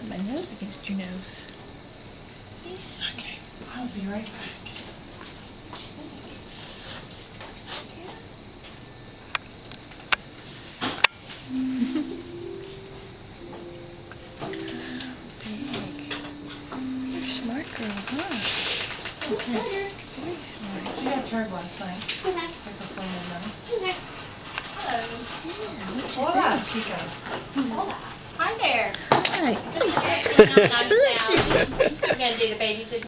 have my nose against your nose. Okay, I'll be right back. You're a smart girl, huh? Okay. Very smart. She got turned last night. Like a full moon. Yeah, what you Hola, think? chicas. Hola. Hi there. Hi. This is Ashley. I'm out of town. We're going to do the babysit.